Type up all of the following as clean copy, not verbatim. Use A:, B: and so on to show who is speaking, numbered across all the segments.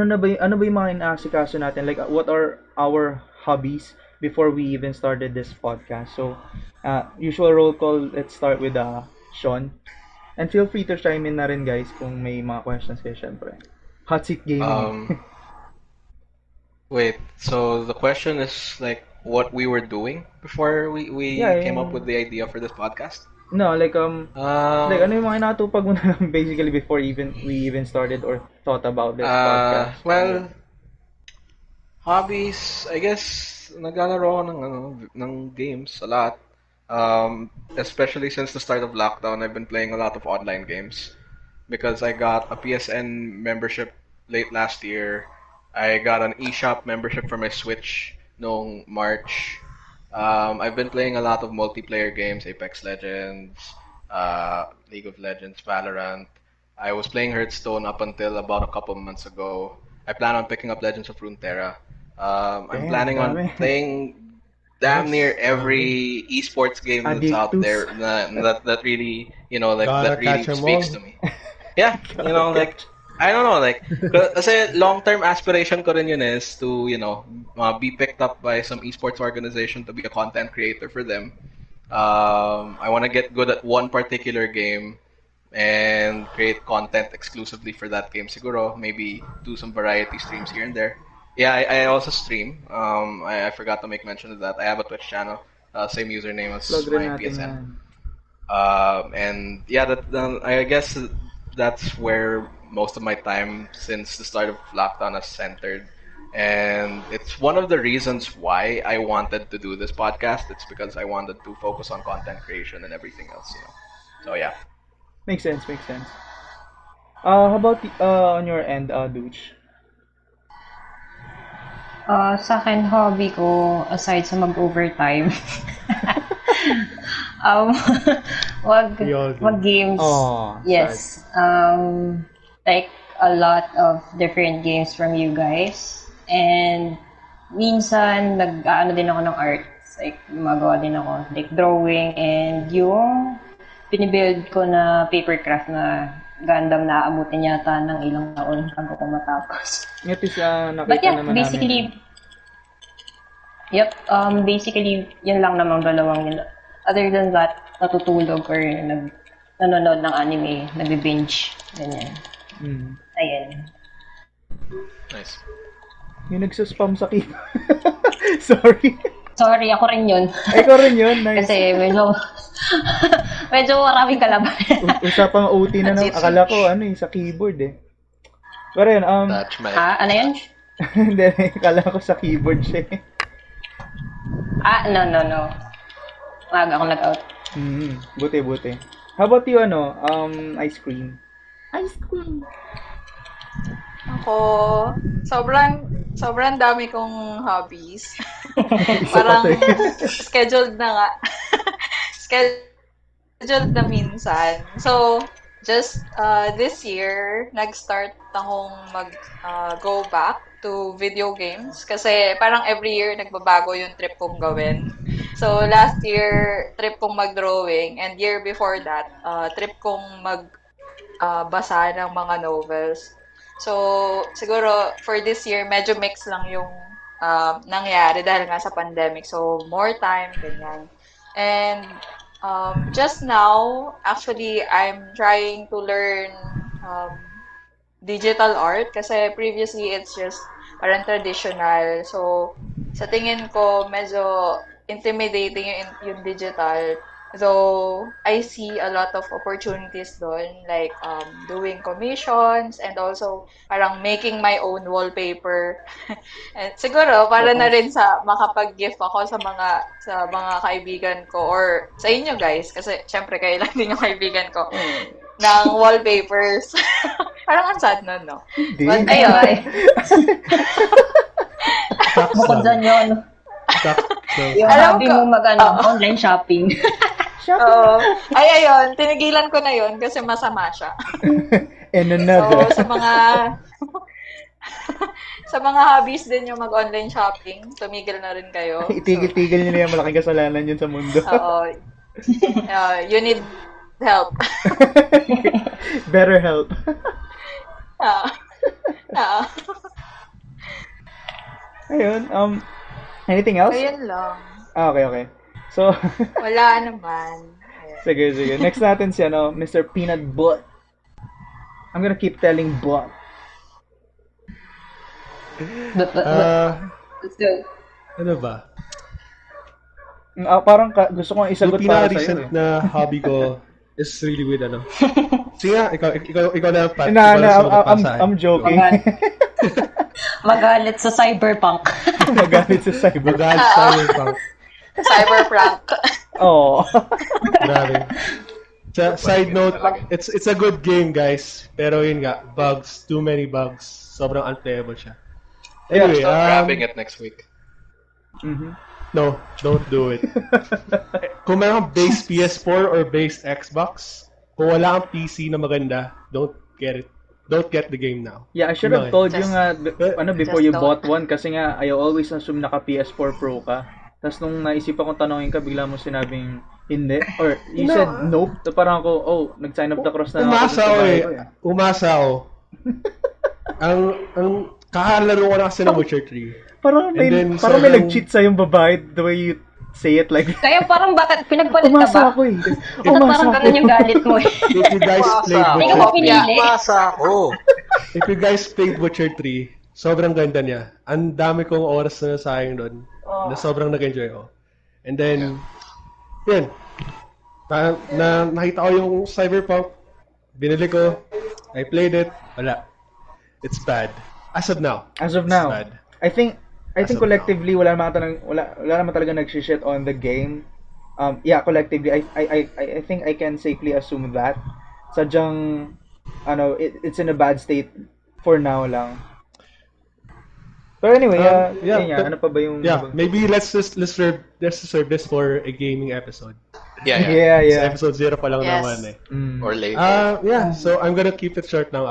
A: ano ba yung mga inaasikaso natin? Like, what are our hobbies before we even started this podcast? So, usual roll call, let's start with Sean. And feel free to chime in na rin, guys, kung may mga questions kayo, syempre. Hot seat gaming eh.
B: Um, Wait, so the question is like what we were doing before
A: Yeah,
B: we came up with
A: yung,
B: the idea for this podcast?
A: no, like ano
B: Um,
A: yung mga inatupag mo na basically before even we even started or thought about this podcast?
B: well, hobbies, I guess naglalaro ako ng games a lot. Especially since the start of lockdown, I've been playing a lot of online games because I got a PSN membership late last year. I got an eShop membership for my Switch noong March. I've been playing a lot of multiplayer games, Apex Legends, League of Legends, Valorant. I was playing Hearthstone up until about a couple months ago. I plan on picking up Legends of Runeterra. I'm
A: Damn,
B: planning on
A: dami.
B: playing damn near
C: Nice. Grabe.
B: every esports game that's out
A: Addictus.
B: there that really, like
C: Gotta
B: that
C: catch
B: really
C: 'em
B: speaks
C: all.
B: to me. Yeah,
A: Gotta
B: like
A: catch.
B: I don't know, like kasi long-term aspiration ko rin yun is to, be picked up by some esports organization to be a content creator for them. I want to get good at one particular game and create content exclusively for that game. Siguro, maybe do some variety streams here and there. Yeah, I also stream. I forgot to make mention of that. I have a Twitch channel, same username as
A: Plug rin
B: my
A: natin
B: PSN.
A: yan.
B: And yeah, I guess that's where most of my time since the start of lockdown has centered. And it's one of the reasons why I wanted to do this podcast. It's because I wanted to focus on content creation and everything else. So yeah.
A: Makes sense, makes sense. How about on your end, Dooch?
D: Sa akin, hobby ko, aside sa mag-overtime, um, wag,
C: We all do.
D: mag-games.
A: Oh,
D: Yes. Like, a lot of different games from you guys. And, minsan, nag-ano din ako ng arts. Like, gumagawa din ako. Like, drawing and yung binibuild ko na papercraft na Gundam na aabutin yata ng ilang taon bago ko matapos.
A: At least
D: But
A: nakita
D: yeah,
A: naman namin.
D: basically, yun lang namang dalawang yun. Other than that, natutulog or nanonood ng anime, nagbe-binge, ganyan.
A: Mm.
D: Ayun.
B: Nice.
A: Yung nagsaspam sa keyboard. Sorry.
D: Sorry, ako rin yun.
A: Ikaw rin yun, nice.
D: Kasi medyo maraming kalaban.
A: Usapang OT na ng, akala ko, sa keyboard eh. Pero yun,
B: Touch my
D: Ano yun?
A: hindi, akala ko sa keyboard siya eh.
D: No. Maaga ako nag-out.
A: Buti. How about you, ice cream? Ice cream.
E: Ako, sobrang dami kong hobbies. Parang scheduled na nga. Scheduled na minsan. So, just this year, nag-start akong go back to video games kasi parang every year nagbabago yung trip kong gawin. So, last year, trip kong mag-drawing and year before that, trip kong basa ng mga novels. So, siguro for this year, medyo mix lang yung nangyari dahil nga sa pandemic. So, more time, ganyan. And just now, actually, I'm trying to learn digital art kasi previously it's just parang traditional. So, sa tingin ko, medyo intimidating yung digital. So, I see a lot of opportunities doon, like doing commissions and also parang making my own wallpaper. And siguro, para na rin sa makapag-gift ako sa mga kaibigan ko or sa inyo guys, kasi syempre kayo lang din yung kaibigan ko, ng wallpapers. Parang ang sad nun, no?
A: Hindi.
E: But
D: Ayun.
E: ayun,
C: Facts
D: Bukod
C: lang.
D: dyan yun,
C: Facts.
D: yung
E: Alam
D: hobby
E: ko-
D: mo online shopping.
E: oo. Ayun, tinigilan ko na yun kasi masama siya.
A: And
E: So,
A: another.
E: sa mga hobbies din yung mag-online shopping, tumigil na rin kayo.
A: Itigil-tigil nila yung malaking kasalanan yun sa mundo.
E: Oo. You need help.
A: Better help.
E: Ah.
A: Ayun, anything else?
E: Ayun lang.
A: Okay. So,
E: Wala naman. Ayun.
A: sige. Next natin si Mr. Peanut Butt. I'm gonna keep telling Butt.
D: But,
C: Ah,
D: let's go.
C: ano ba?
A: Parang gusto kong
C: Yung
A: isagot para sa'yo
C: pinaka-recent
A: eh.
C: na hobby ko is really with Sige nga, ikaw na, Pat.
A: Na,
C: Ikaw
A: na,
C: sumunod pa sa akin.
A: I'm joking.
D: Magalit sa cyberpunk.
A: Magalit sa cyber.
C: Magalit sa iyo, Pang.
E: Cyberprank.
A: Oo.
C: Grabe. Side note, it's a good game, guys. Pero yun nga, bugs, too many bugs. Sobrang unplayable siya. Anyway,
B: Stop grabbing it next week.
A: Mhm.
C: no, don't do it. Kung meron kang base PS4 or base Xbox, kung wala kang PC na maganda, don't get it. Don't get the game now.
A: Yeah, I should have told you
E: Just-
A: nga before
E: just
A: you
E: don't.
A: bought one kasi nga I always assume naka PS4 Pro ka. Tapos nung naisip akong tanongin ka, bigla mo sinabing hindi. Or you
C: No.
A: said nope. So parang ako, nag-sign up the cross na lang ako
C: Umasa
A: sa
C: ako
A: bahay
C: eh.
A: ko eh.
C: Umasa ako. ang kakalaro ko na kasi ng Witcher 3.
A: Parang may,
C: And then,
A: parang may
C: sobrang-
A: nag-cheat sa yung babae the way you say it like that.
D: Kaya parang bakit pinagpalit ka
A: Umasa
D: ba?
A: ako eh.
D: Ito
A: Umasa
D: parang
A: ako.
D: ganun yung galit mo eh.
C: If you guys played
D: Ikaw
C: Witcher
D: mo pinili.
F: Masa ako.
C: If you guys played Witcher 3, sobrang ganda niya. Ang dami kong oras na nasayang doon. Na sobrang nag-enjoy ko. And then, yun. Nakita ko yung Cyberpunk. Binili ko. I played it. Wala. It's bad. As of now.
A: As of
C: It's
A: now,
C: bad.
A: I think
C: As of
A: collectively wala naman talaga nag-shit on the game. Yeah, collectively I think I can safely assume that sadyang it's in a bad state for now lang. Pero anyway,
C: Yeah,
A: yun nga, ano pa ba yung
C: Yeah, maybe let's reserve this for a gaming episode.
B: Yeah.
A: yeah.
C: Sa episode 0 pa lang
E: Yes.
C: naman eh.
A: Mm.
B: Or later.
C: Yeah, so I'm gonna keep it short now.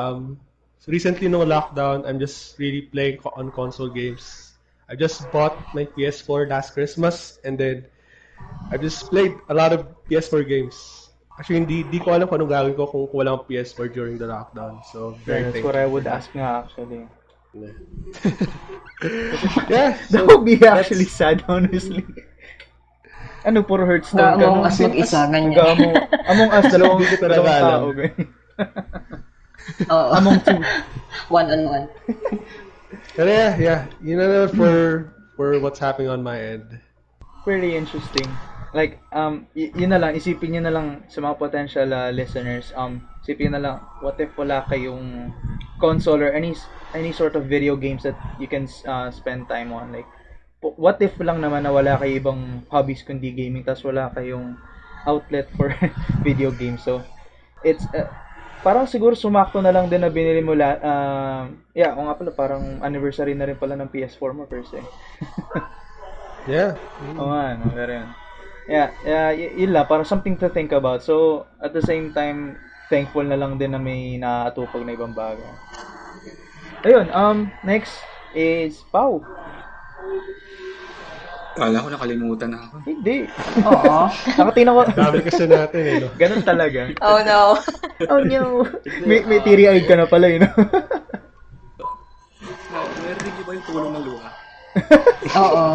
C: Recently, no lockdown, I'm just really playing on console games. I just bought my PS4 last Christmas, and then I just played a lot of PS4 games. Actually, hindi ko alam kung anong gagawin ko kung walang PS4 during the lockdown. So,
A: Yeah,
C: very
A: that's what I
C: thankful
A: would
C: for that.
A: ask nga actually.
C: Yeah,
A: That
C: so
A: would be actually sad, honestly. Ano, puro Hearthstone ka?
D: Among Us mag-isa, ganyan.
A: Among Us, dalawang
C: Hindi ko talaga
A: dalawang
C: alam.
A: tao. ganyan.
D: Oo.
A: Among two.
D: One-on-one.
C: Pero yeah, you know, for what's happening on my end.
A: Pretty interesting. Like, yun na lang, isipin nyo na lang sa mga potential listeners, isipin nyo na lang, what if wala kayong console or any sort of video games that you can spend time on? Like, what if lang naman na wala kayo ibang hobbies kundi gaming, tas wala kayong outlet for video games? So, it's, parang siguro sumakto na lang din na binili mo yeah, o nga pala, parang anniversary na rin pala ng PS4 mo per se.
C: Yeah.
A: Oo nga, no, pero yun. Yeah, yun lang, parang something to think about. So, at the same time, thankful na lang din na may naatupag na ibang bagay. Ayun, next is Pau.
F: Kala ko nakalimutan na ako.
A: Hindi.
D: Oo.
A: Nakatingin ko,
C: Sabi kasi natin, eh, no?
A: ganun talaga.
E: Oh no.
A: Oh no. May teary-eyed ka na pala, yun.
F: Narinig niyo ba yung tulong ng luha?
D: Oo.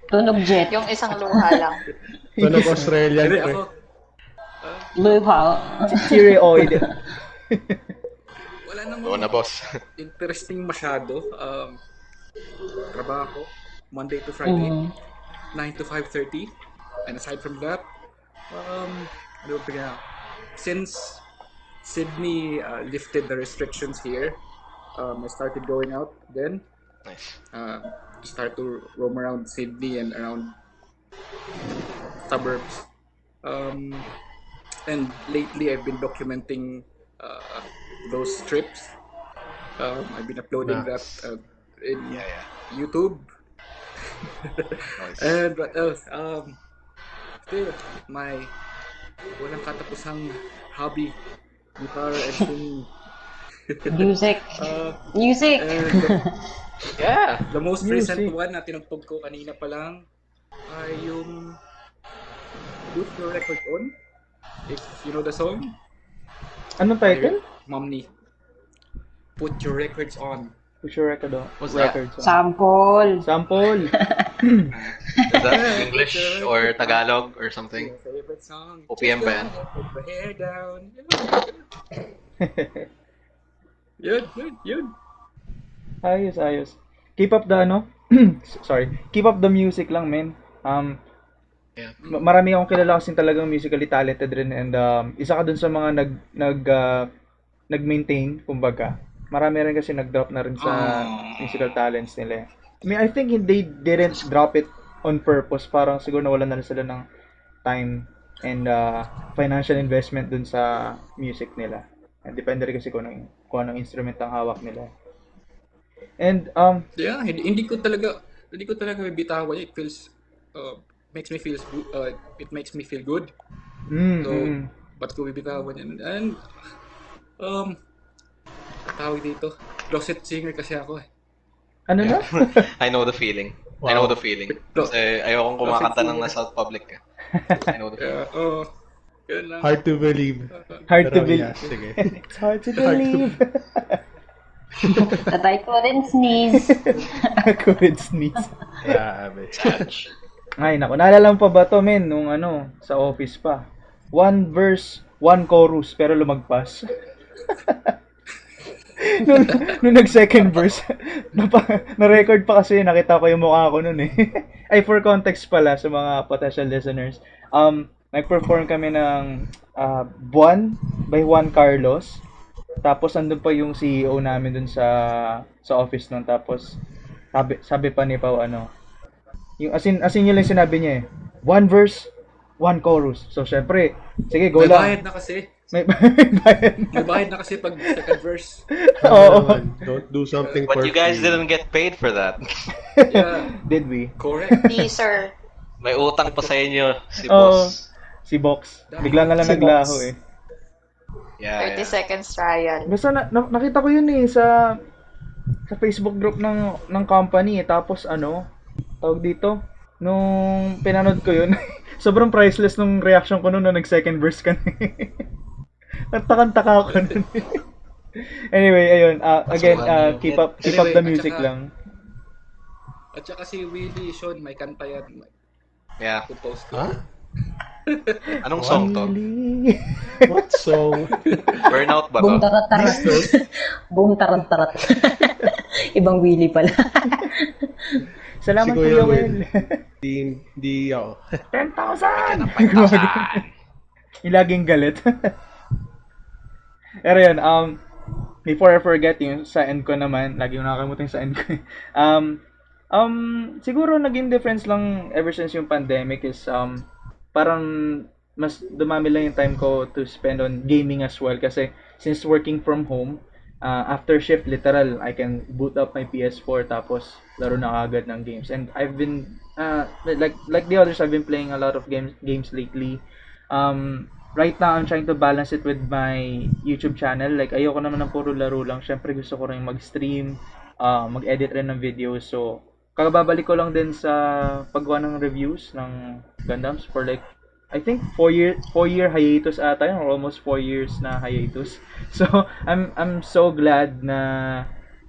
D: Tunog jet.
E: Yung isang luha lang.
C: Tunog Australian,
F: Hindi
C: pre.
F: ako,
D: Luha.
A: Teary-eyed.
F: wala
B: Oo na,
F: namang
B: boss.
F: interesting masyado. Trabaho, Monday to Friday, 9 to 5:30. And aside from that, ano ba kaya? Since Sydney lifted the restrictions here, I started going out then.
B: Nice.
F: Start to roam around Sydney and around suburbs. And lately, I've been documenting those trips. I've been uploading
C: Nice.
F: that in
B: Yeah.
F: YouTube.
B: Nice.
F: And what else? Still, my walang katapusang hobby, guitar and singing.
D: Music.
F: Uh,
D: Music.
F: and
B: Yeah.
F: the most
A: Music.
F: recent one na tinugtog ko kanina pa lang ay yung Put Your Record On. If you know the song.
A: Anong title?
F: Momni. Put Your Records On.
A: Future record,
G: What's that?
A: record song.
D: Sample.
A: Sample.
G: Is that English or Tagalog or something?
F: Your favorite song.
G: OPM ba yan?
F: Put the hair down. Yun.
A: Ayos. Keep up the sorry. Keep up the music lang, men.
G: Yeah.
A: Marami akong kilala kasing talagang musically talented rin, and isa ka dun sa mga nag-maintain, kumbaga. Marami rin kasi nag-drop na rin sa musical talents nila. I mean, I think they didn't drop it on purpose. Parang siguro nawalan na rin sila ng time and financial investment dun sa music nila. And depende rin kasi kung anong instrument ang hawak nila. And
F: Yeah, hindi ko talaga bibitawan. It feels makes me feel it makes me feel good. So, ba't ko bibitawan yan? And tawag dito, closet singer kasi ako eh.
A: ano na?
G: I know the feeling. I know the feeling. Kasi ayokong kumakanta ng nasa public. I know the feeling.
F: Yun lang.
C: Hard to believe.
A: Hard to
C: Pero
A: believe.
C: yeah, sige.
A: It's hard to believe.
D: Tatay ko din sneeze.
A: Covid sneeze.
C: Grabe.
A: Ay, naku. Naalala mo pa ba to, men? Nung sa office pa. 1 verse, 1 chorus, pero lumagpas. nung nag-second verse, na-record pa kasi, nakita ko yung mukha ko nun eh. Ay, for context pala sa mga potential listeners. Nag-perform kami ng Buwan by Juan Carlos. Tapos andun pa yung CEO namin dun sa office nun. Tapos sabi pa ni Pao yung asin yun lang sinabi niya eh. 1 verse, 1 chorus. So syempre, sige go
F: May
A: lang.
F: bayad na kasi.
A: May bayad.
F: May bayad na kasi pag second verse.
A: Oo.
C: Don't do something
G: But
C: for
G: you guys
C: free.
G: didn't get paid for that.
F: Yeah,
A: Did we?
F: correct.
E: Di, sir.
G: May utang pa sa inyo si
A: Oo.
G: boss.
A: Si Box. Bigla na lang
D: Si
A: naglaho
D: Box.
A: eh.
E: 30
G: Yeah.
E: seconds trial.
A: Basta nakita ko yun eh sa Facebook group ng company eh. Tapos tawag dito, nung pinanood ko yun, sobrang priceless nung reaction ko nung nag-second verse ka na eh. Nagtakang-taka ako nun. Anyway, ayun. Again, keep up
F: Anyway,
A: the
F: at
A: music
F: saka-
A: lang.
F: At saka si Willie, Sean, may kanta yan.
G: Yeah.
F: Compose ko.
C: Huh?
G: Anong song to?
A: Really?
C: What song?
G: Burnout ba
D: Boom
G: to?
D: tarat-tarat. Boom tarat-tarat. Ibang Willy pala.
A: Salamat
C: Si
A: Kuya
C: Kuya
A: Will.
C: Di ako.
A: 10,000! Yung laging galit. Pero yun, before I forget yung sa end ko naman, lagi yung nakakalimutan yung sa end ko. Siguro naging difference lang ever since yung pandemic is parang mas dumami lang yung time ko to spend on gaming as well kasi since working from home, after shift literal I can boot up my PS4 tapos laro na agad ng games, and I've been like the others, I've been playing a lot of games lately. Right now I'm trying to balance it with my YouTube channel. Like ayoko naman ng puro laro lang, syempre gusto ko rin mag-stream, mag-edit rin ng videos. So kakababalik ko lang din sa paggawa ng reviews ng Gundams for like I think 4-year hiatus ata yun, or almost 4 years na hiatus. So I'm so glad na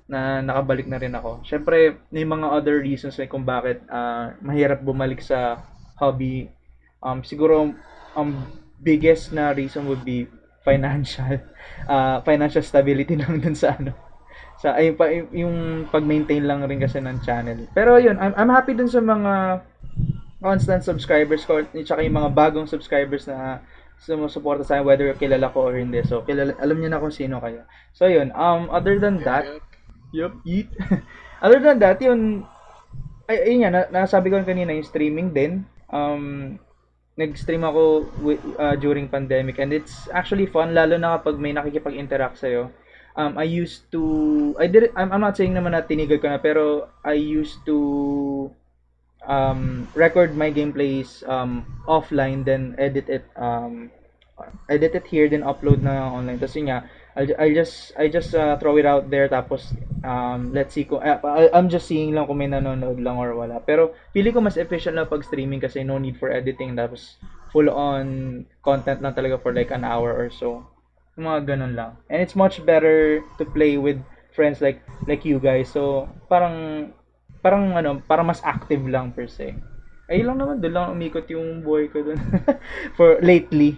A: nakabalik na rin ako. Syempre may mga other reasons kung bakit mahirap bumalik sa hobby. Siguro biggest na reason would be financial stability lang dun sa yung pag-maintain lang rin kasi ng channel. Pero yun, I'm happy dun sa mga constant subscribers ko, at saka yung mga bagong subscribers na sumusuporta sa akin, whether kilala ko or hindi. So alam niyo na kung sino kayo. So yun, other than that, eat. Other than that, yun ayun nga, nasabi ko kanina yung streaming din. Nag-stream ako during pandemic, and it's actually fun lalo na kapag may nakikipag-interact sa'yo. I'm not saying naman na tinigil ko na, pero I used to record my gameplays offline, then edit it here, then upload na online. Tapos yun nga, I just throw it out there, tapos let's see kung I'm just seeing lang kung may nanonood lang or wala. Pero feeling ko mas efficient na pag streaming kasi no need for editing, tapos full on content lang talaga for like an hour or so. Mga ganun lang. And it's much better to play with friends like you guys. So, parang mas active lang per se. Ayun lang naman, doon lang umikot yung buhay ko doon for lately.